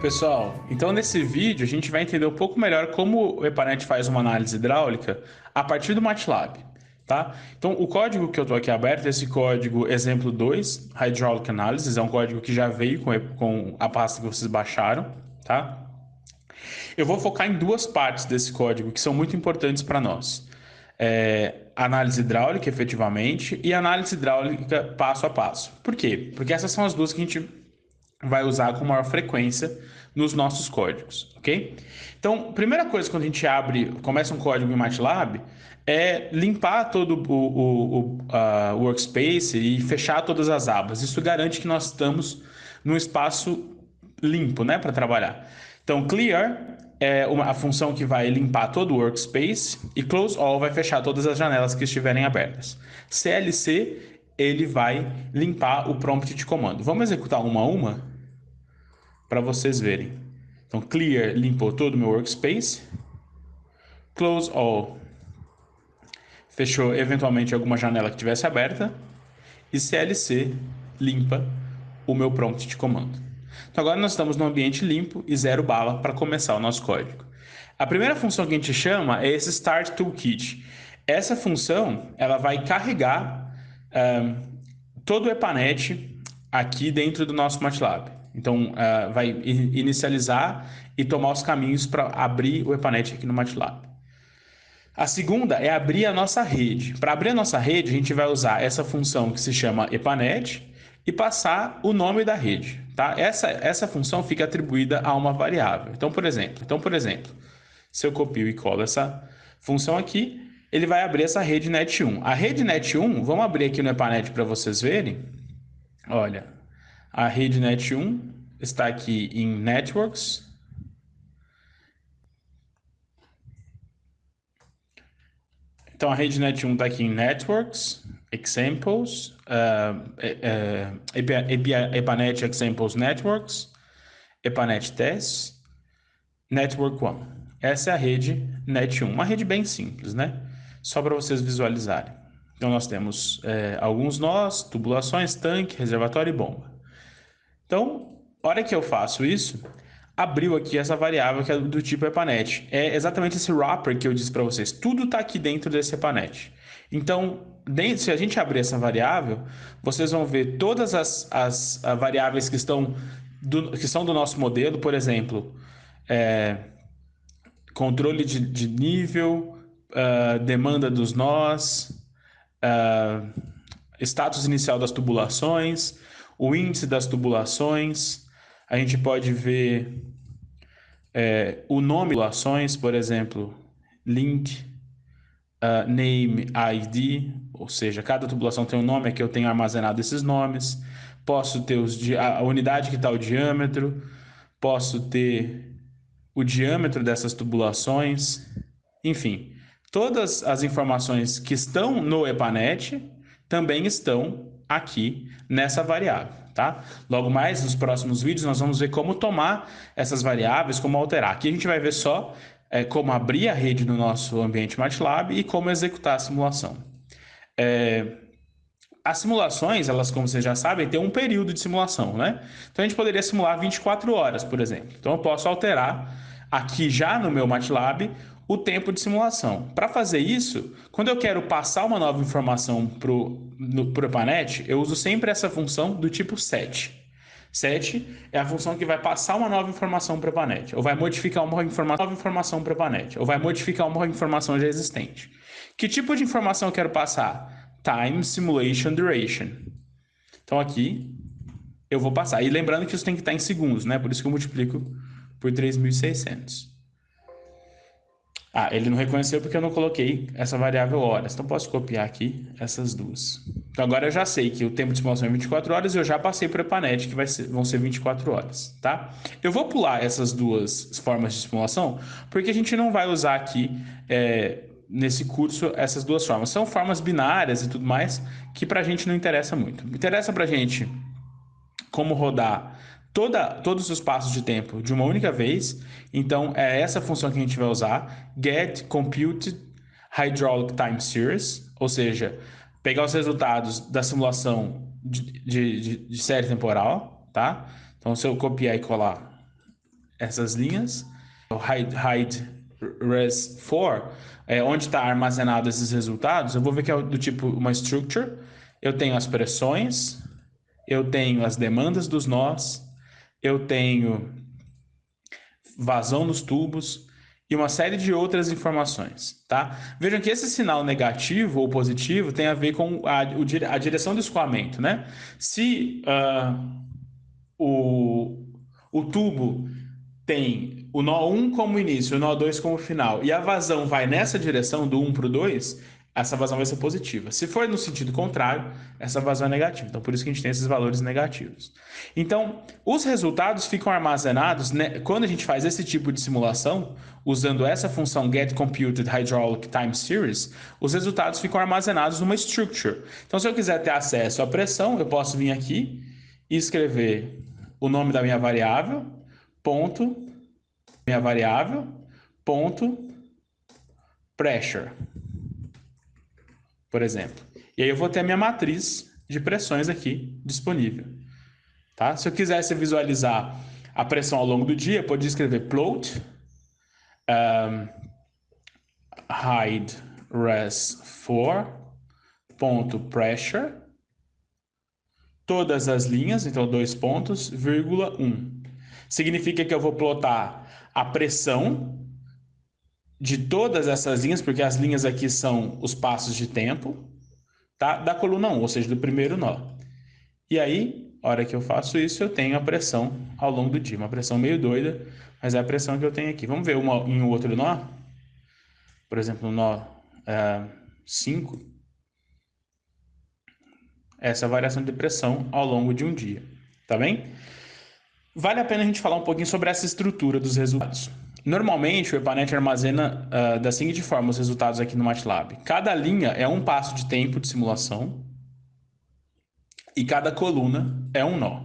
Pessoal, então nesse vídeo a gente vai entender um pouco melhor como o Epanet faz uma análise hidráulica a partir do MATLAB, tá? Então o código que eu estou aqui aberto, esse código exemplo 2, Hydraulic Analysis, é um código que já veio com a pasta que vocês baixaram, tá? Eu vou focar em duas partes desse código que são muito importantes para nós. Análise hidráulica, efetivamente, e análise hidráulica passo a passo. Por quê? Porque essas são as duas que a gente vai usar com maior frequência nos nossos códigos, ok? Então, primeira coisa quando a gente começa um código em MATLAB, é limpar todo o workspace e fechar todas as abas. Isso garante que nós estamos num espaço limpo, né, para trabalhar. Então, clear é a função que vai limpar todo o workspace e close all vai fechar todas as janelas que estiverem abertas. CLC, ele vai limpar o prompt de comando. Vamos executar uma a uma para vocês verem. Então, clear limpou todo o meu workspace. Close all fechou eventualmente alguma janela que tivesse aberta. E CLC limpa o meu prompt de comando. Então agora nós estamos no ambiente limpo e zero bala para começar o nosso código. A primeira função que a gente chama é esse Start Toolkit. Essa função ela vai carregar todo o Epanet aqui dentro do nosso MATLAB. Então vai inicializar e tomar os caminhos para abrir o Epanet aqui no MATLAB. A segunda é abrir a nossa rede. Para abrir a nossa rede, a gente vai usar essa função que se chama epanet e passar o nome da rede. Tá? Essa função fica atribuída a uma variável. Então, por exemplo, se eu copio e colo essa função aqui, ele vai abrir essa rede net1. A rede net1, vamos abrir aqui no epanet para vocês verem. Olha, a rede net1 está aqui em Networks. Então a rede net1 está aqui em Networks, Examples, Epanet Examples Networks, Epanet Tests, Network 1. Essa é a rede net1, uma rede bem simples, né? Só para vocês visualizarem. Então nós temos alguns nós, tubulações, tanque, reservatório e bomba. Então, a hora que eu faço isso, abriu aqui essa variável que é do tipo epanet. É exatamente esse wrapper que eu disse para vocês. Tudo está aqui dentro desse epanet. Então, se a gente abrir essa variável, vocês vão ver todas as variáveis que são do nosso modelo, por exemplo, controle de nível, demanda dos nós, status inicial das tubulações, o índice das tubulações. A gente pode ver o nome das tubulações, por exemplo, link, name, ID, ou seja, cada tubulação tem um nome, aqui eu tenho armazenado esses nomes. Posso ter a unidade que está o diâmetro, posso ter o diâmetro dessas tubulações, enfim. Todas as informações que estão no epanet também estão aqui nessa variável, tá? Logo mais, nos próximos vídeos, nós vamos ver como tomar essas variáveis, como alterar. Aqui a gente vai ver só como abrir a rede no nosso ambiente MATLAB e como executar a simulação. As simulações, elas, como vocês já sabem, têm um período de simulação, né? Então a gente poderia simular 24 horas, por exemplo. Então eu posso alterar aqui já no meu MATLAB o tempo de simulação. Para fazer isso, quando eu quero passar uma nova informação para o epanet, eu uso sempre essa função do tipo set. Set é a função que vai passar uma nova informação para o epanet, ou vai modificar uma nova informação para o epanet, ou vai modificar uma informação já existente. Que tipo de informação eu quero passar? Time, Simulation, Duration. Então aqui eu vou passar. E lembrando que isso tem que estar em segundos, né? Por isso que eu multiplico por 3.600. Ele não reconheceu porque eu não coloquei essa variável horas. Então posso copiar aqui essas duas. Então agora eu já sei que o tempo de simulação é 24 horas e eu já passei para o epanet que vão ser 24 horas, tá? Eu vou pular essas duas formas de simulação porque a gente não vai usar aqui nesse curso essas duas formas. São formas binárias e tudo mais que para a gente não interessa muito. Interessa para a gente como rodar todos os passos de tempo de uma única vez. Então é essa função que a gente vai usar, get computed hydraulic time series, ou seja, pegar os resultados da simulação de série temporal, tá? Então se eu copiar e colar essas linhas. O hide res for, onde está armazenado esses resultados, eu vou ver que é do tipo uma structure. Eu tenho as pressões, eu tenho as demandas dos nós, eu tenho vazão nos tubos e uma série de outras informações, tá? Vejam que esse sinal negativo ou positivo tem a ver com a direção do escoamento, né? Se o tubo tem o nó 1 como início, o nó 2 como final, e a vazão vai nessa direção, do 1 para o 2, essa vazão vai ser positiva. Se for no sentido contrário, essa vazão é negativa. Então, por isso que a gente tem esses valores negativos. Então, os resultados ficam armazenados, né, quando a gente faz esse tipo de simulação, usando essa função getComputedHydraulicTimeSeries, os resultados ficam armazenados numa structure. Então, se eu quiser ter acesso à pressão, eu posso vir aqui e escrever o nome da minha variável, ponto pressure, por exemplo. E aí eu vou ter a minha matriz de pressões aqui disponível. Tá? Se eu quisesse visualizar a pressão ao longo do dia, eu poderia escrever plot hide res for ponto pressure, todas as linhas, então 2 pontos, vírgula 1. Significa que eu vou plotar a pressão de todas essas linhas, porque as linhas aqui são os passos de tempo, tá? Da coluna 1, ou seja, do primeiro nó. E aí, a hora que eu faço isso, eu tenho a pressão ao longo do dia. Uma pressão meio doida, mas é a pressão que eu tenho aqui. Vamos ver em um outro nó? Por exemplo, no nó 5. Essa é a variação de pressão ao longo de um dia. Tá bem? Vale a pena a gente falar um pouquinho sobre essa estrutura dos resultados. Normalmente, o EPANET armazena da seguinte forma os resultados aqui no MATLAB. Cada linha é um passo de tempo de simulação e cada coluna é um nó.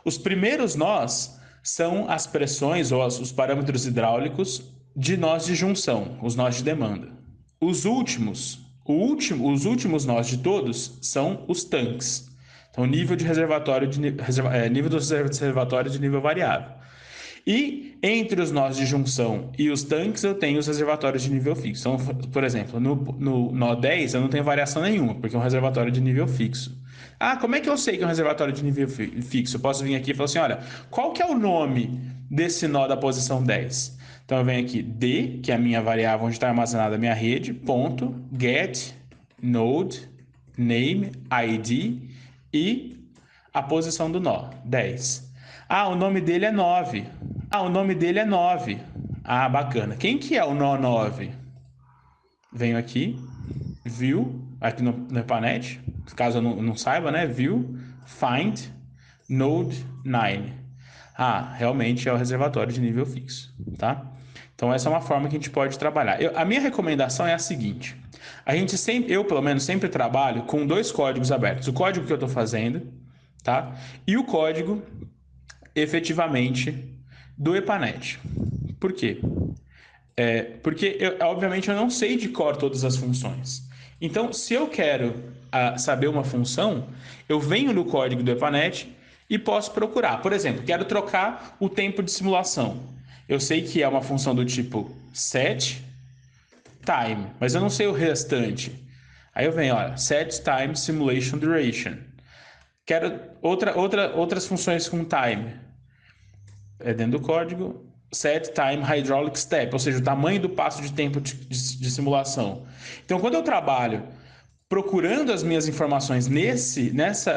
Os primeiros nós são as pressões ou os parâmetros hidráulicos de nós de junção, os nós de demanda. Os últimos nós de todos são os tanques. Então, nível dos reservatórios de nível variável. E entre os nós de junção e os tanques, eu tenho os reservatórios de nível fixo. Então, por exemplo, no nó 10 eu não tenho variação nenhuma, porque é um reservatório de nível fixo. Ah, como é que eu sei que é um reservatório de nível fixo? Eu posso vir aqui e falar assim, olha, qual que é o nome desse nó da posição 10? Então eu venho aqui D, que é a minha variável onde está armazenada a minha rede, ponto, get, node, name, ID e a posição do nó, 10. Ah, o nome dele é 9. Ah, o nome dele é 9. Ah, bacana. Quem que é o nó 9? Venho aqui, view, aqui no EPANET, caso eu não saiba, né? View, find, node 9. Ah, realmente é o reservatório de nível fixo, tá? Então essa é uma forma que a gente pode trabalhar. A minha recomendação é a seguinte. Eu pelo menos sempre trabalho com 2 códigos abertos. O código que eu estou fazendo, tá? E o código efetivamente do EPANET. Por quê? Porque, obviamente, eu não sei de cor todas as funções. Então, se eu quero saber uma função, eu venho no código do EPANET e posso procurar. Por exemplo, quero trocar o tempo de simulação. Eu sei que é uma função do tipo set time, mas eu não sei o restante. Aí eu venho, olha, set time simulation duration. Quero outras funções com time. Dentro do código, set time hydraulic step, ou seja, o tamanho do passo de tempo de simulação. Então, quando eu trabalho procurando as minhas informações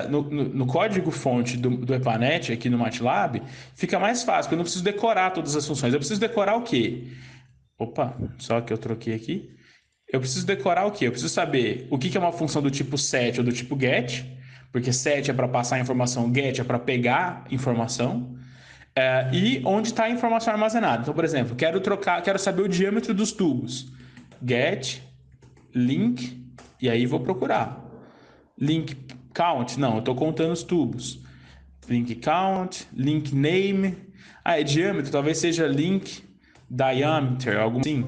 no código-fonte do EPANET, aqui no MATLAB, fica mais fácil, porque eu não preciso decorar todas as funções. Eu preciso decorar o quê? Opa, só que eu troquei aqui. Eu preciso decorar o quê? Eu preciso saber o que é uma função do tipo set ou do tipo get, porque set é para passar informação, get é para pegar informação. E onde está a informação armazenada. Então, por exemplo, quero saber o diâmetro dos tubos. Get, link, e aí vou procurar. Link count, não, eu estou contando os tubos. Link count, link name. É diâmetro, talvez seja link diameter, algo assim.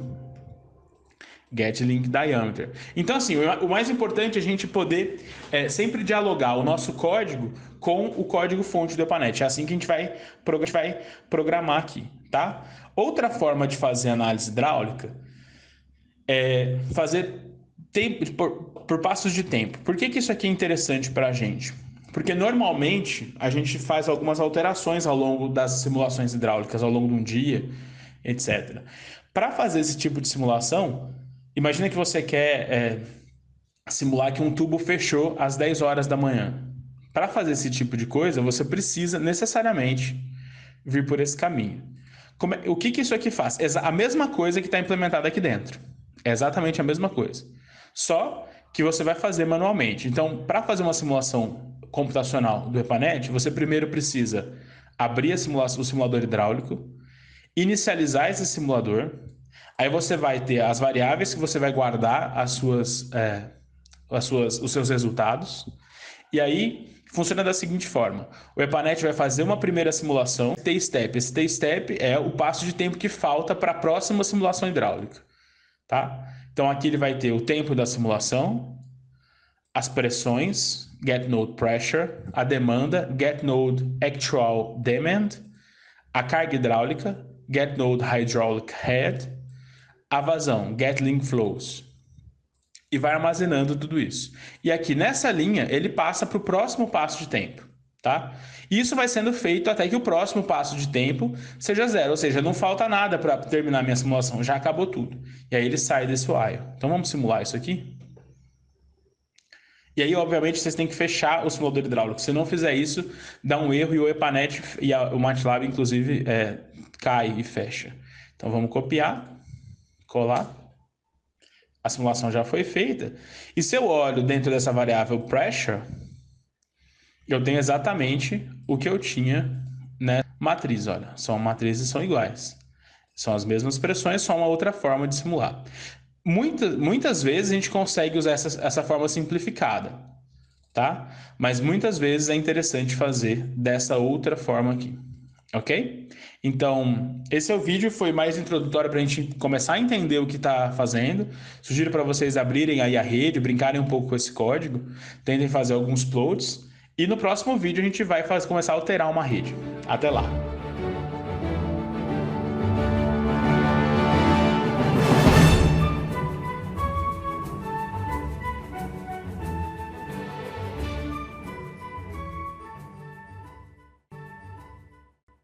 get link diameter. Então, assim, o mais importante é a gente poder sempre dialogar o nosso código com o código fonte do EPANET. É assim que a gente vai programar aqui, tá? Outra forma de fazer análise hidráulica é fazer tempo, por passos de tempo. Por que isso aqui é interessante para a gente? Porque normalmente a gente faz algumas alterações ao longo das simulações hidráulicas, ao longo de um dia, etc. Para fazer esse tipo de simulação, imagina que você quer simular que um tubo fechou às 10 horas da manhã. Para fazer esse tipo de coisa, você precisa necessariamente vir por esse caminho. O que isso aqui faz? A mesma coisa que está implementada aqui dentro. É exatamente a mesma coisa. Só que você vai fazer manualmente. Então, para fazer uma simulação computacional do EPANET, você primeiro precisa abrir o simulador hidráulico, inicializar esse simulador, aí você vai ter as variáveis que você vai guardar os seus resultados, e aí funciona da seguinte forma: o EPANET vai fazer uma primeira simulação, T-step. Esse T-step é o passo de tempo que falta para a próxima simulação hidráulica, tá? Então aqui ele vai ter o tempo da simulação, as pressões, get node pressure, a demanda, get node actual demand, a carga hidráulica, get node hydraulic head, a vazão, get link flows. E vai armazenando tudo isso. E aqui nessa linha, ele passa para o próximo passo de tempo, tá? E isso vai sendo feito até que o próximo passo de tempo seja zero, ou seja, não falta nada para terminar minha simulação, já acabou tudo. E aí ele sai desse while. Então vamos simular isso aqui? E aí, obviamente, vocês têm que fechar o simulador hidráulico. Se não fizer isso, dá um erro e o EPANET e o MATLAB, inclusive, cai e fecha. Então vamos copiar, colar. A simulação já foi feita. E se eu olho dentro dessa variável pressure, eu tenho exatamente o que eu tinha na matriz. Olha, são matrizes são iguais. São as mesmas pressões, só uma outra forma de simular. Muitas vezes a gente consegue usar essa forma simplificada, tá? Mas muitas vezes é interessante fazer dessa outra forma aqui, ok? Então, esse é o vídeo, foi mais introdutório para a gente começar a entender o que está fazendo. Sugiro para vocês abrirem aí a rede, brincarem um pouco com esse código, tentem fazer alguns plots, e no próximo vídeo a gente vai começar a alterar uma rede. Até lá!